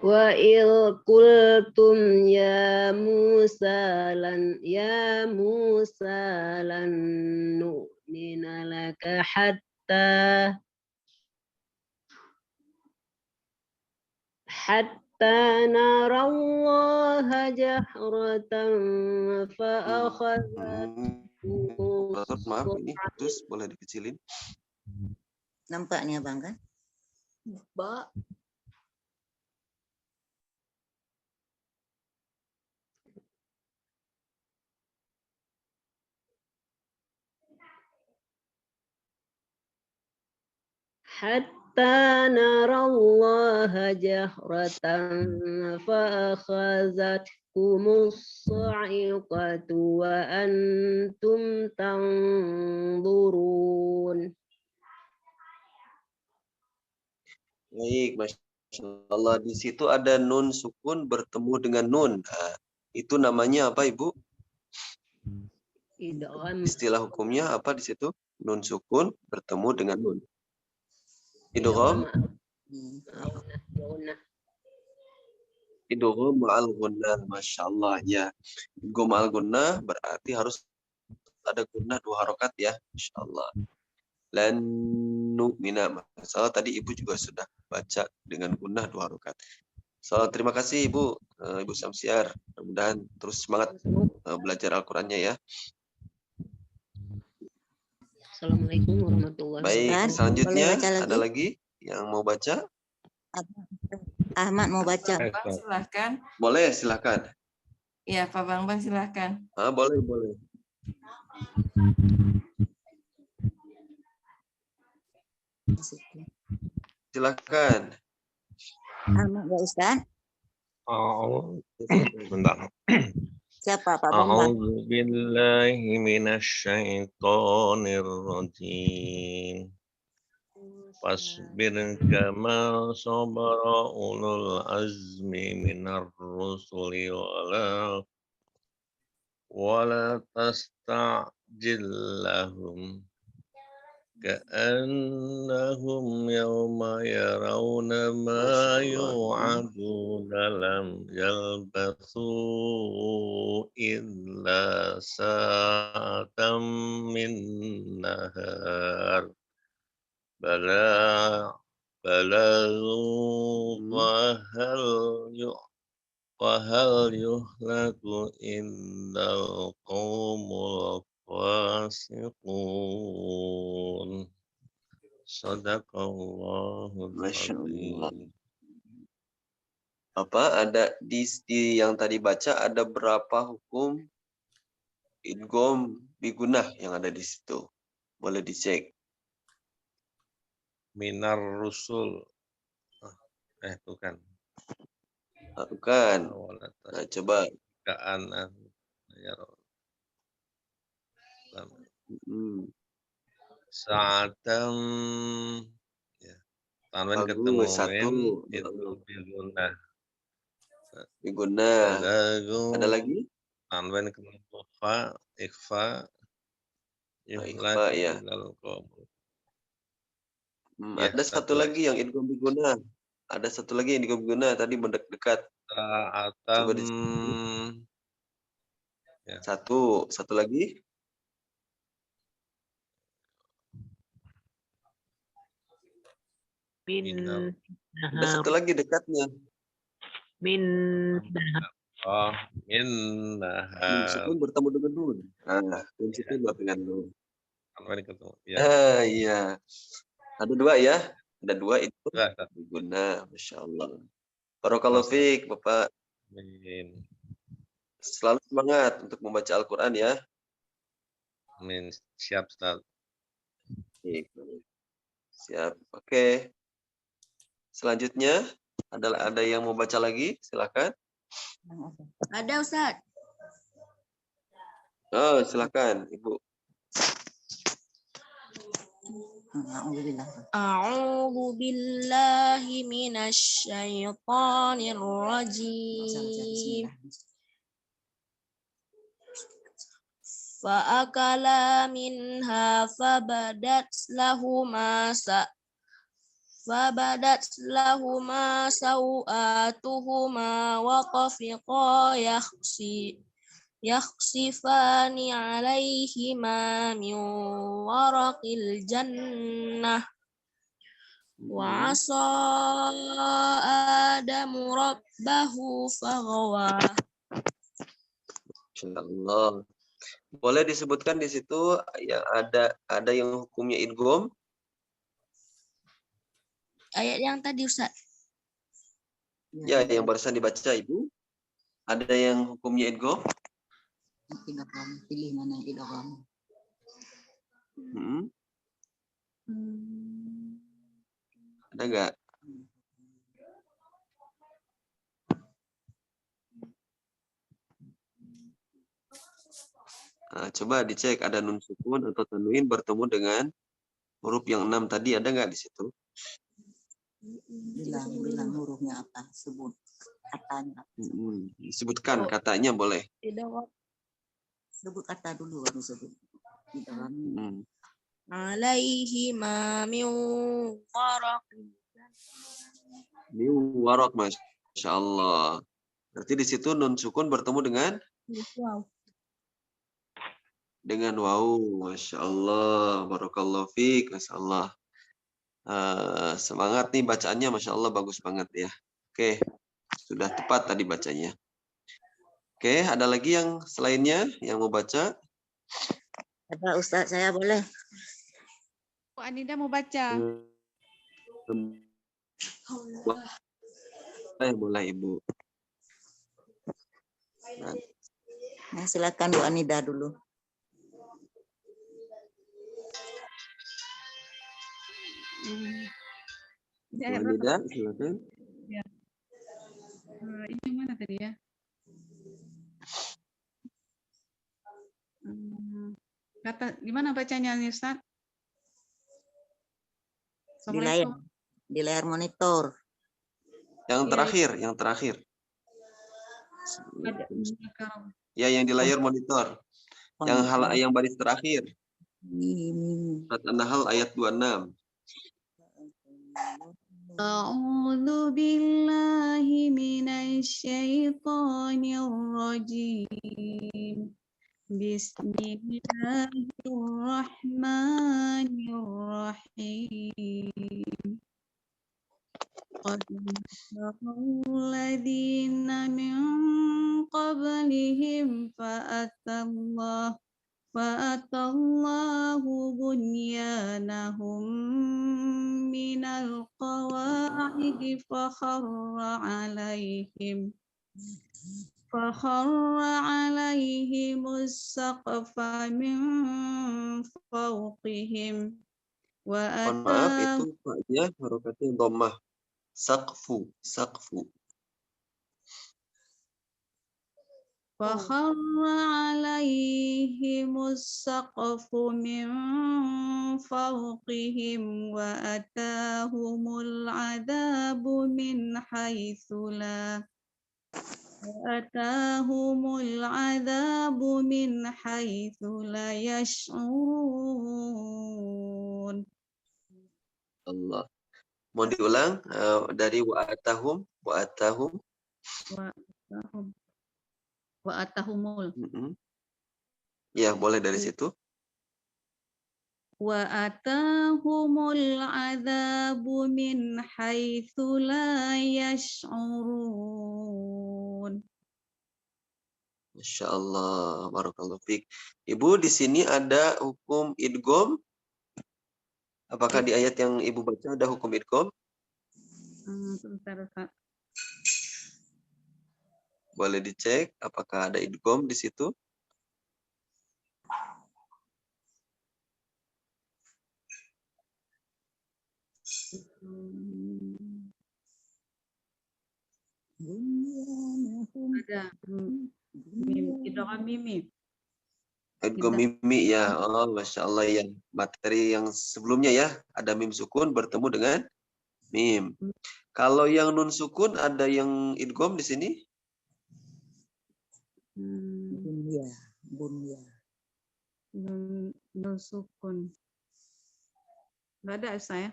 Wa il qultum ya Musa lan nu'mina laka hatta narallaha jahratan fa Moderator, maaf ini putus, boleh dikecilin. Nampak nih abang kan? Mbak. hatta narallaha jahratan fa akhazatkumus sa'iqatu wa antum tanzurun. Baik, Masya Allah. Di situ ada nun sukun bertemu dengan nun. Nah, itu namanya apa, Ibu? Idgham. Istilah hukumnya apa di situ? Nun sukun bertemu dengan nun. Idgham. Idgham ma'al gunnah. Masya Allah, ya. Idgham ma'al gunnah berarti harus ada gunnah 2 harokat ya. Masya Allah. Lan nu'mina. Masalah tadi Ibu juga sudah baca dengan gunnah 2 harokat. So, terima kasih Ibu, Ibu Samsiar. Mudah-mudahan terus semangat belajar Al-Qur'annya ya. Assalamualaikum warahmatullahi Baik, wabarakatuh. selanjutnya Boleh baca lagi? ada lagi yang mau baca? Ahmad mau baca. Bang, silahkan. Boleh, silakan. Iya, Pak Bang silahkan. Boleh, boleh. Silakan. Ahmad ya Ustaz? Bentar. Siapa Pak Bambang? A'udzu billahi minasyaitonir rajim. Fasbir kama sabara ulul azmi minar rusuli wala tasta'jil lahum ka'annahum yawma yarawna ma yu'aduna lam yalbathu illa sa'atan min nahar balagu wa hal yuhlaku indal qawmul fasiqun. Sadaqallahul Masya Allah. azim. Apa ada di yang tadi baca ada berapa hukum idgham bigunah yang ada di situ? Boleh dicek. Minar rusul. Bukan. Bukan. Nah, coba. Sa'atan ya. Tanwin ketemu satu. itu bigunah. Bigunah. Ada lagi? Tanwin ketemu fa, ikhfa, Ikhfa ya. Ada satu lagi yang idgham bigunah. Ada satu lagi yang idgham bigunah tadi mendekat. Coba ya. Satu lagi. Ada satu lagi dekatnya. Sukun bertemu dengan nun. Nun sukun dengan nun. Iya. Ada 2 ya. Ada 2 itu guna. Masya Allah. Barakallahu fiik, Bapak. Selalu semangat untuk membaca Al-Quran ya. Amin. Siap, Ustaz. Siap. Oke. Selanjutnya ada yang mau baca lagi? Silakan. Ada Ustaz. Oh, silakan Ibu. A'udzu billahi minasyaitonir rajim. Fa'akala minha fabadat lahuma Fabadat lahuma sawatuhuma wa tafiqa yakhsifani alaihima min waraqil jannah wa asa Adamu rabbahu faghawa. Insyaallah. Boleh disebutkan di situ yang ada yang hukumnya idgham? Ayat yang tadi Ustaz. Ya, yang barusan dibaca Ibu. Ada yang hukumnya idgham? Pilih mana yang idgham. Ada nggak? Nah, coba dicek ada nun sukun atau tanwin bertemu dengan huruf yang 6 tadi, ada nggak di situ? Bilang hurufnya apa, sebut katanya. Disebutkan katanya boleh. Sebut kata dulu baru sebut. Alaihi ma min waraq. Min waraq, Masya Allah. Berarti di situ nun sukun bertemu dengan waw. Masya Allah, barakallahu fiik, Masya Allah. Semangat nih bacaannya, Masya Allah, bagus banget ya. Oke, sudah tepat tadi bacanya. Oke, ada lagi yang selainnya yang mau baca? Ada Ustaz, saya boleh. Bu Anida mau baca. Boleh Ibu. Nah, silakan Bu Anida dulu. Bu Anida, silakan. Ya. Ini mana tadi ya? Kata gimana bacanya nih Ustaz? Di layar monitor. Yang terakhir. Ya, yang di layar monitor. Yang baris terakhir. Surat An-Nahl ayat 26. A'udzu billahi minasyaitonir rajim. Bismillahirrahmanirrahim. Qad alladzina min qablihim fa'atallahu bunyanahum minal qawa'idi fakharra alaihimus saqfa min fawqihim wa Maaf, itu faknya harokatnya dhammah. Saqfu. فخر عليهم السقف من فوقهم وأتاهم العذاب من حيث لا يشعرون. Allah. Mau diulang dari wa'atahum. Ya, boleh dari situ. Wa atahumul adzabu min haitsu la yash'urun. Masya Allah, barakallahu fiik. Ibu, di sini ada hukum idgham. Apakah di ayat yang Ibu baca ada hukum idgham? Sebentar, Pak. Boleh dicek apakah ada idgham di situ? Ada idgham mimi. Idgham mimi ya. Oh, Masya Allah ya. Materi yang sebelumnya ya, ada mim sukun bertemu dengan mim. Kalau yang nun sukun ada yang idgham di sini? Bunya. Nun sukun. Enggak ada saya.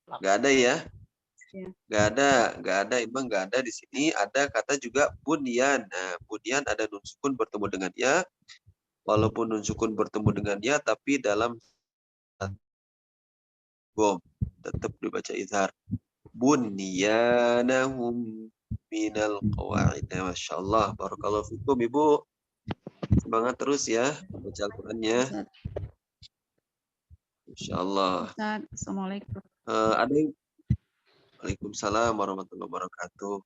Nggak ada ya? Ya. Nggak ada, emang nggak ada di sini. Ada kata juga bunyan. Nah, bunyan ada nun sukun bertemu dengan ya. Walaupun nun sukun bertemu dengan ya, tapi dalam gom tetap dibaca izhar. Bunyanahum minal qawaid. Masya Allah, barakallahu fikum Ibu. Semangat terus ya baca Al-Qur'annya. Insya Allah. Ustaz, Assalamualaikum. Ada yang Waalaikumsalam warahmatullahi wabarakatuh.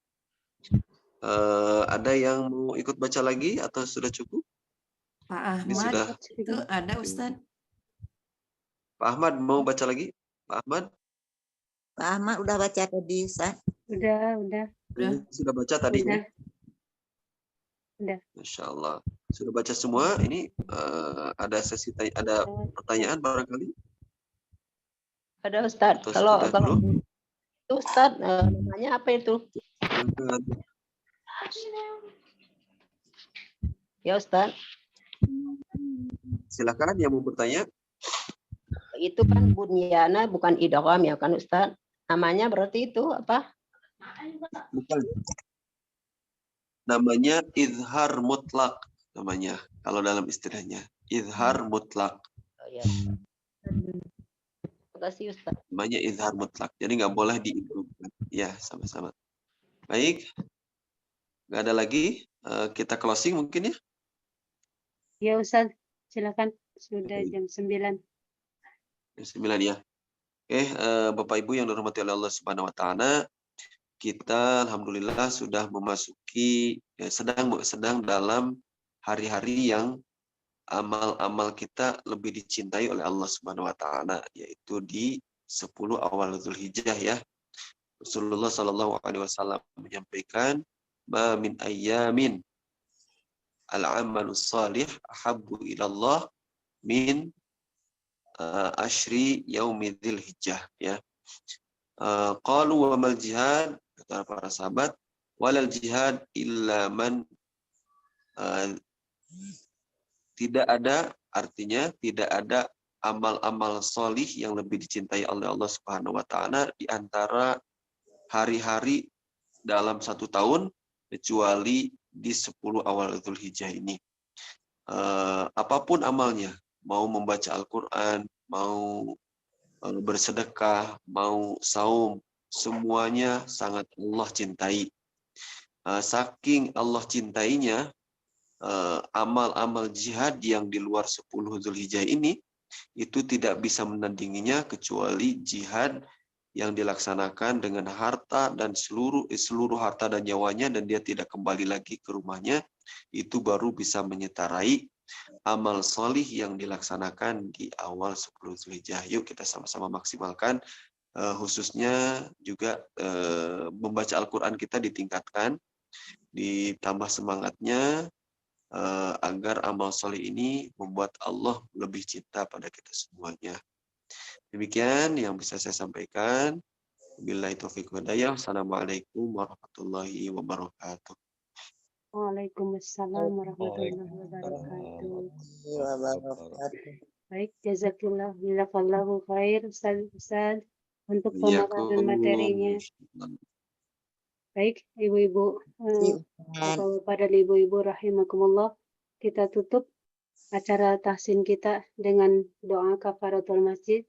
Ada yang mau ikut baca lagi atau sudah cukup? Pak Ini Ahmad sudah. itu ada Ustadz. Pak Ahmad mau baca lagi? Pak Ahmad? Pak Ahmad udah baca tadi, Ustaz? Udah. Sudah baca tadi? Udah. Udah. Masya Allah. Sudah baca semua? Ini ada sesi ada pertanyaan barangkali? Ada Ustadz. Atau Kalau sudah belum? itu Ustadz namanya apa itu? Ya Ustadz. Silakan yang mau bertanya. Itu kan bunyana bukan idgham ya kan Ustadz? Namanya berarti itu apa? Bukan. Namanya izhar mutlak namanya kalau dalam istilahnya. Izhar mutlak. Oh, ya. Terima kasih Ustaz. Namanya izhar mutlak. Jadi nggak boleh diidghamkan. Ya, sama-sama. Baik. Nggak ada lagi. Kita closing mungkin ya. Ya Ustaz, silakan. Sudah jam 9. Jam 9 ya. Oke, Bapak Ibu yang dirahmati oleh Allah Subhanahu wa taala, kita alhamdulillah sudah memasuki sedang dalam hari-hari yang amal-amal kita lebih dicintai oleh Allah Subhanahu wa taala, yaitu di 10 awal Dzulhijjah ya. Rasulullah sallallahu alaihi wasallam menyampaikan, "Ma min ayyamin al-amalus salih ahabbu ila Allah min ashri yaumi Dzulhijjah" ya. Qalu wa mal jihad, kata para sahabat, walal jihad illa man, tidak ada, artinya tidak ada amal-amal solih yang lebih dicintai oleh Allah Subhanahu wa taala di antara hari-hari dalam 1 tahun kecuali di 10 awal Dzulhijjah ini. Apapun amalnya, mau membaca Al-Qur'an, mau bersedekah, mau saum, semuanya sangat Allah cintai. Saking Allah cintainya, amal-amal jihad yang di luar 10 Dzulhijjah ini itu tidak bisa menandinginya kecuali jihad yang dilaksanakan dengan harta dan seluruh harta dan nyawanya, dan dia tidak kembali lagi ke rumahnya, itu baru bisa menyetarai amal solih yang dilaksanakan di awal 10 Dzulhijjah. Yuk kita sama-sama maksimalkan, khususnya juga membaca Al-Quran kita ditingkatkan, ditambah semangatnya, agar amal soleh ini membuat Allah lebih cinta pada kita semuanya. Demikian yang bisa saya sampaikan. Wabillahi taufiq wal hidayah. Assalamualaikum warahmatullahi wabarakatuh. Waalaikumsalam warahmatullahi wabarakatuh. Baik, jazakallahu khair Ustaz untuk pemaparan materinya. Baik, ibu-ibu, bapak-bapak dan ibu-ibu rahimakumullah, kita tutup acara tahsin kita dengan doa kafaratul masjid.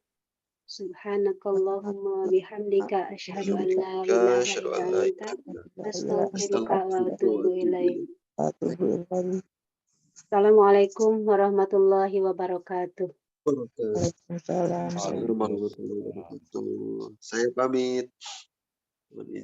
Subhanakallahumma bihamdika asyhadu an la ilaha illa anta astaghfiruka wa atubu ilaik. Assalamualaikum warahmatullahi wabarakatuh. Waalaikumsalam warahmatullahi wabarakatuh. Saya pamit. طلع